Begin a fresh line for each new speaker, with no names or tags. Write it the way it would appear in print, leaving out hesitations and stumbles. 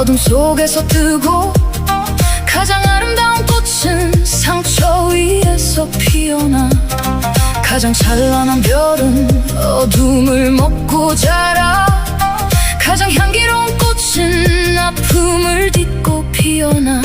어둠 속에서 뜨고 가장 아름다운 꽃은 상처 위에서 피어나 가장 찬란한 별은 어둠을 먹고 자라 가장 향기로운 꽃은 아픔을 딛고 피어나